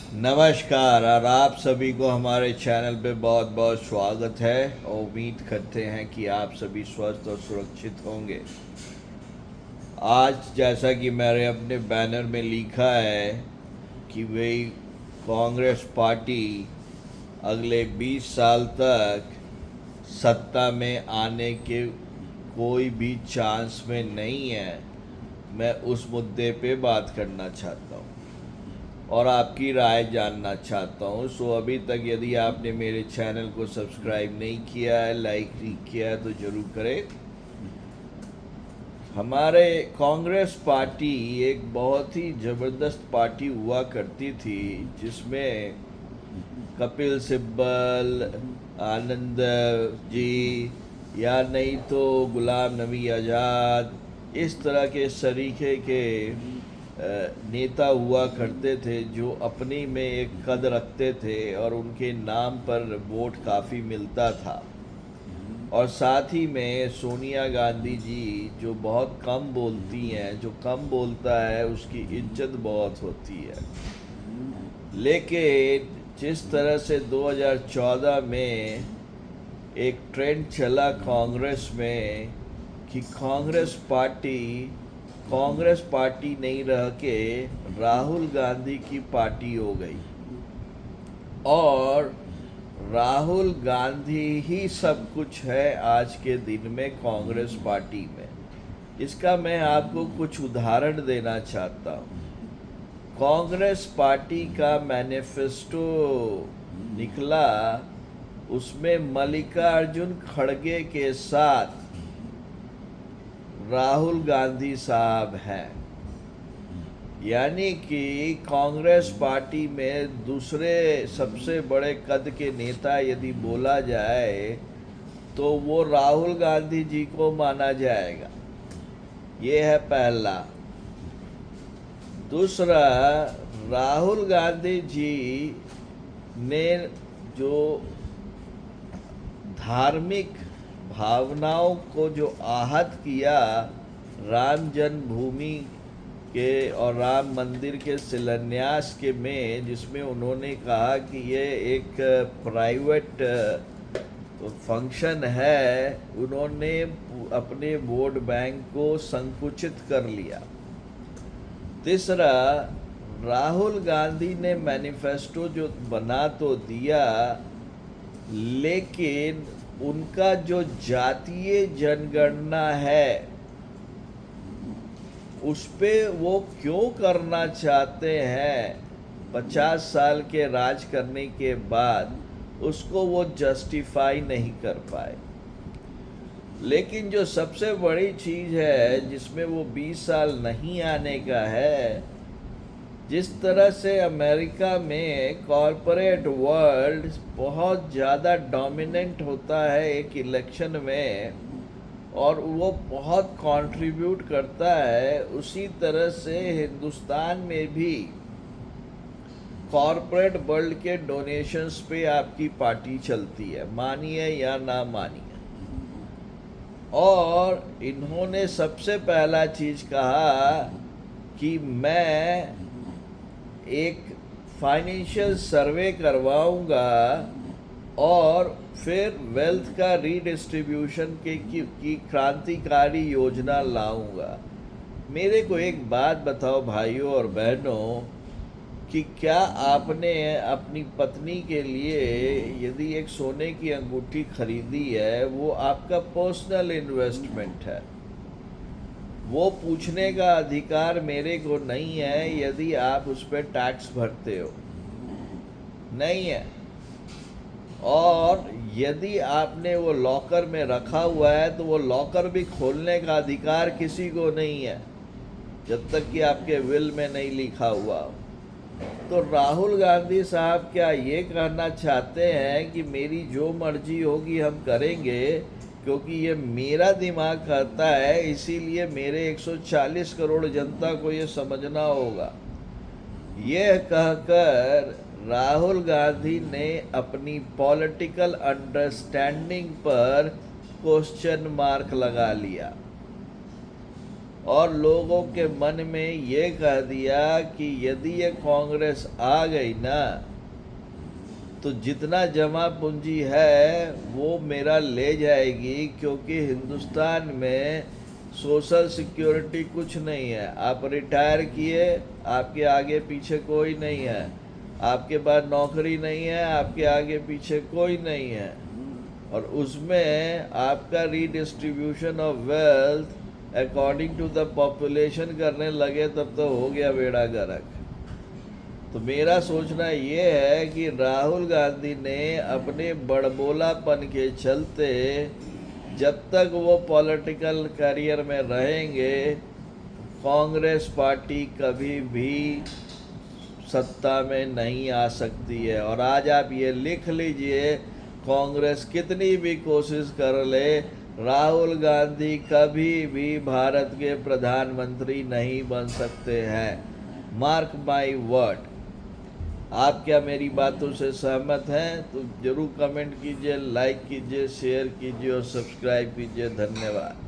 नमस्कार और आप सभी को हमारे चैनल पे बहुत बहुत स्वागत है और उम्मीद करते हैं कि आप सभी स्वस्थ और सुरक्षित होंगे। आज जैसा कि मैंने अपने बैनर में लिखा है कि वही कांग्रेस पार्टी अगले 20 साल तक सत्ता में आने के कोई भी चांस में नहीं है, मैं उस मुद्दे पे बात करना चाहता हूँ और आपकी राय जानना चाहता हूँ। सो अभी तक यदि आपने मेरे चैनल को सब्सक्राइब नहीं किया है, लाइक नहीं किया है तो ज़रूर करें। हमारे कांग्रेस पार्टी एक बहुत ही ज़बरदस्त पार्टी हुआ करती थी जिसमें कपिल सिब्बल, आनंद जी या नहीं तो गुलाम नबी आज़ाद, इस तरह के सरीके के नेता हुआ करते थे जो अपने में एक कद रखते थे और उनके नाम पर वोट काफ़ी मिलता था। और साथ ही में सोनिया गांधी जी जो बहुत कम बोलती हैं, जो कम बोलता है उसकी इज्जत बहुत होती है। लेकिन जिस तरह से 2014 में एक ट्रेंड चला कांग्रेस में कि कांग्रेस पार्टी नहीं रह के राहुल गांधी की पार्टी हो गई और राहुल गांधी ही सब कुछ है आज के दिन में कांग्रेस पार्टी में। इसका मैं आपको कुछ उदाहरण देना चाहता हूँ। कांग्रेस पार्टी का मैनिफेस्टो निकला, उसमें मल्लिकार्जुन खड़गे के साथ राहुल गांधी साहब हैं। यानी कि कांग्रेस पार्टी में दूसरे सबसे बड़े कद के नेता यदि बोला जाए तो वो राहुल गांधी जी को माना जाएगा। ये है पहला। दूसरा, राहुल गांधी जी ने जो धार्मिक भावनाओं को जो आहत किया राम जन्मभूमि के और राम मंदिर के शिलान्यास के में, जिसमें उन्होंने कहा कि ये एक प्राइवेट फंक्शन है, उन्होंने अपने वोट बैंक को संकुचित कर लिया। तीसरा, राहुल गांधी ने मैनिफेस्टो जो बना तो दिया, लेकिन उनका जो जातीय जनगणना है उस पे वो क्यों करना चाहते हैं 50 साल के राज करने के बाद, उसको वो जस्टिफाई नहीं कर पाए। लेकिन जो सबसे बड़ी चीज़ है जिसमें वो 20 साल नहीं आने का है, जिस तरह से अमेरिका में कॉरपोरेट वर्ल्ड बहुत ज़्यादा डोमिनेंट होता है एक इलेक्शन में और वो बहुत कंट्रीब्यूट करता है, उसी तरह से हिंदुस्तान में भी कॉरपोरेट वर्ल्ड के डोनेशंस पे आपकी पार्टी चलती है, मानिए या ना मानिए। और इन्होंने सबसे पहला चीज़ कहा कि मैं एक फाइनेंशियल सर्वे करवाऊंगा और फिर वेल्थ का रीडिस्ट्रीब्यूशन की क्रांतिकारी योजना लाऊंगा। मेरे को एक बात बताओ भाइयों और बहनों कि क्या आपने अपनी पत्नी के लिए यदि एक सोने की अंगूठी खरीदी है, वो आपका पर्सनल इन्वेस्टमेंट है, वो पूछने का अधिकार मेरे को नहीं है यदि आप उस पर टैक्स भरते हो, नहीं है। और यदि आपने वो लॉकर में रखा हुआ है तो वो लॉकर भी खोलने का अधिकार किसी को नहीं है जब तक कि आपके विल में नहीं लिखा हुआ हो। तो राहुल गांधी साहब क्या ये कहना चाहते हैं कि मेरी जो मर्जी होगी हम करेंगे, क्योंकि ये मेरा दिमाग खाता है, इसीलिए मेरे 140 करोड़ जनता को ये समझना होगा। यह कहकर राहुल गांधी ने अपनी पॉलिटिकल अंडरस्टैंडिंग पर क्वेश्चन मार्क लगा लिया और लोगों के मन में ये कह दिया कि यदि ये कांग्रेस आ गई ना तो जितना जमा पूंजी है वो मेरा ले जाएगी, क्योंकि हिंदुस्तान में सोशल सिक्योरिटी कुछ नहीं है। आप रिटायर किए, आपके आगे पीछे कोई नहीं है, आपके पास नौकरी नहीं है, आपके आगे पीछे कोई नहीं है, और उसमें आपका redistribution of wealth according to the population करने लगे तब तो हो गया बेड़ा गर्क। तो मेरा सोचना ये है कि राहुल गांधी ने अपने बड़बोलापन के चलते जब तक वो पॉलिटिकल करियर में रहेंगे, कांग्रेस पार्टी कभी भी सत्ता में नहीं आ सकती है। और आज आप ये लिख लीजिए, कांग्रेस कितनी भी कोशिश कर ले, राहुल गांधी कभी भी भारत के प्रधानमंत्री नहीं बन सकते हैं। Mark my word. आप क्या मेरी बातों से सहमत हैं? तो ज़रूर कमेंट कीजिए, लाइक कीजिए, शेयर कीजिए और सब्सक्राइब कीजिए। धन्यवाद।